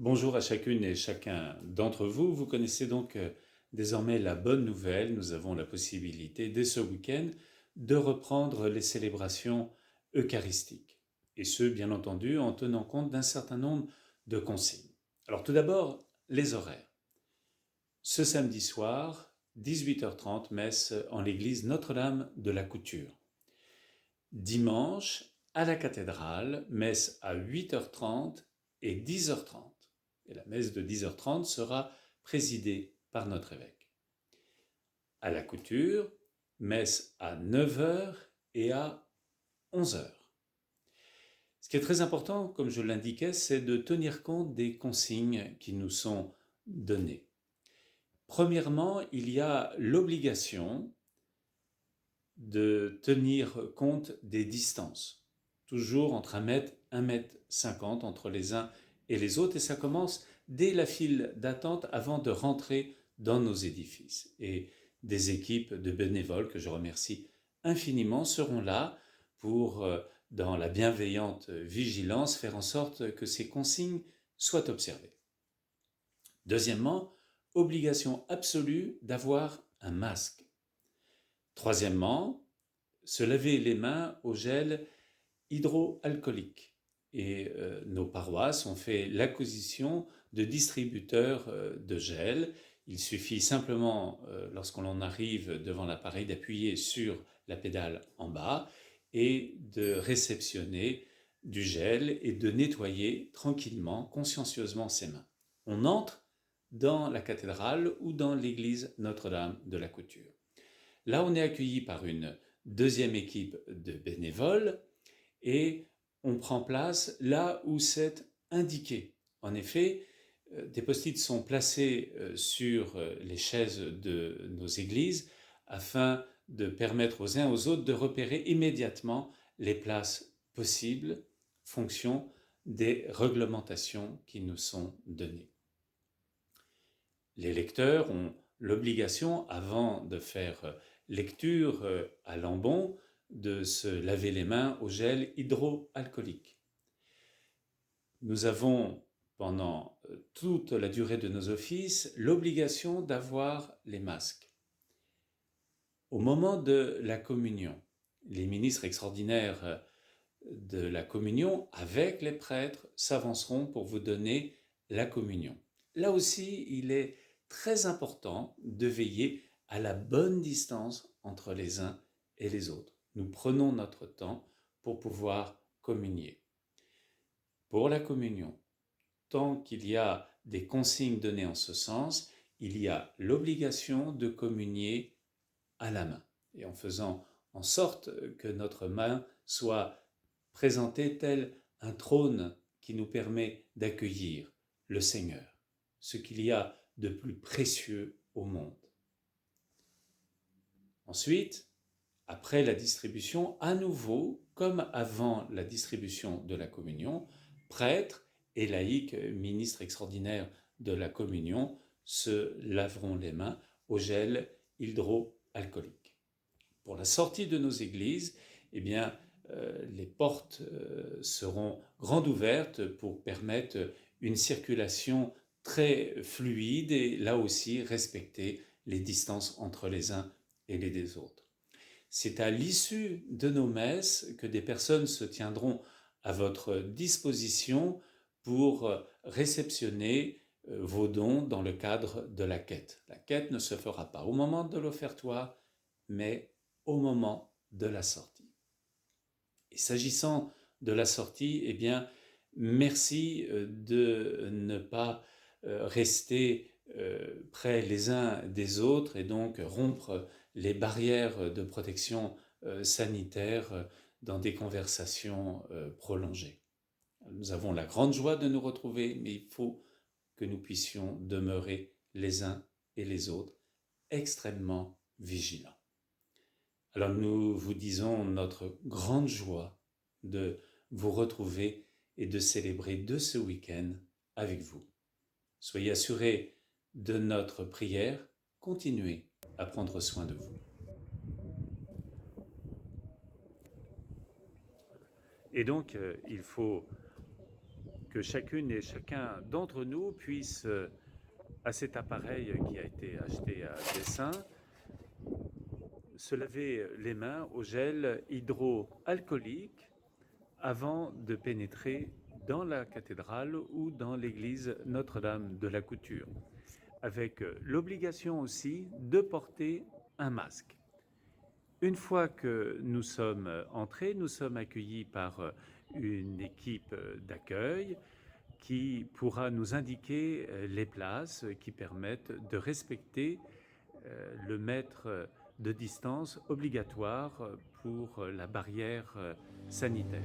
Bonjour à chacune et chacun d'entre vous. Vous connaissez donc désormais la bonne nouvelle. Nous avons la possibilité, dès ce week-end, de reprendre les célébrations eucharistiques. Et ce, bien entendu, en tenant compte d'un certain nombre de consignes. Alors tout d'abord, les horaires. Ce samedi soir, 18h30, messe en l'église Notre-Dame de la Couture. Dimanche, à la cathédrale, messe à 8h30 et 10h30. Et la messe de 10h30 sera présidée par notre évêque. À la Couture, messe à 9h et à 11h. Ce qui est très important, comme je l'indiquais, c'est de tenir compte des consignes qui nous sont données. Premièrement, il y a l'obligation de tenir compte des distances, toujours entre 1 mètre, 1,50 m entre les uns et les autres, et ça commence dès la file d'attente avant de rentrer dans nos édifices. Et des équipes de bénévoles, que je remercie infiniment, seront là pour, dans la bienveillante vigilance, faire en sorte que ces consignes soient observées. Deuxièmement, obligation absolue d'avoir un masque. Troisièmement, se laver les mains au gel hydroalcoolique. Et nos paroisses ont fait l'acquisition de distributeurs de gel. Il suffit simplement, lorsqu'on en arrive devant l'appareil, d'appuyer sur la pédale en bas et de réceptionner du gel et de nettoyer tranquillement, consciencieusement ses mains. On entre dans la cathédrale ou dans l'église Notre-Dame de la Couture. Là, on est accueilli par une deuxième équipe de bénévoles et on prend place là où c'est indiqué. En effet, des post-it sont placés sur les chaises de nos églises afin de permettre aux uns aux autres de repérer immédiatement les places possibles, fonction des réglementations qui nous sont données. Les lecteurs ont l'obligation, avant de faire lecture à l'ambon, de se laver les mains au gel hydroalcoolique. Nous avons, pendant toute la durée de nos offices, l'obligation d'avoir les masques. Au moment de la communion, les ministres extraordinaires de la communion, avec les prêtres, s'avanceront pour vous donner la communion. Là aussi, il est très important de veiller à la bonne distance entre les uns et les autres. Nous prenons notre temps pour pouvoir communier. Pour la communion, tant qu'il y a des consignes données en ce sens, il y a l'obligation de communier à la main, et en faisant en sorte que notre main soit présentée tel un trône qui nous permet d'accueillir le Seigneur, ce qu'il y a de plus précieux au monde. Ensuite, après la distribution, à nouveau, comme avant la distribution de la communion, prêtres et laïcs, ministres extraordinaires de la communion, se laveront les mains au gel hydroalcoolique. Pour la sortie de nos églises, eh bien, les portes seront grandes ouvertes pour permettre une circulation très fluide et là aussi respecter les distances entre les uns et les autres. C'est à l'issue de nos messes que des personnes se tiendront à votre disposition pour réceptionner vos dons dans le cadre de la quête. La quête ne se fera pas au moment de l'offertoire, mais au moment de la sortie. Et s'agissant de la sortie, eh bien, merci de ne pas rester près les uns des autres et donc rompre les barrières de protection sanitaire dans des conversations prolongées. Nous avons la grande joie de nous retrouver, mais il faut que nous puissions demeurer les uns et les autres extrêmement vigilants. Alors nous vous disons notre grande joie de vous retrouver et de célébrer de ce week-end avec vous. Soyez assurés de notre prière, continuez à prendre soin de vous. Et donc, il faut que chacune et chacun d'entre nous puisse, à cet appareil qui a été acheté à dessein, se laver les mains au gel hydroalcoolique avant de pénétrer dans la cathédrale ou dans l'église Notre-Dame de la Couture, avec l'obligation aussi de porter un masque. Une fois que nous sommes entrés, nous sommes accueillis par une équipe d'accueil qui pourra nous indiquer les places qui permettent de respecter le mètre de distance obligatoire pour la barrière sanitaire.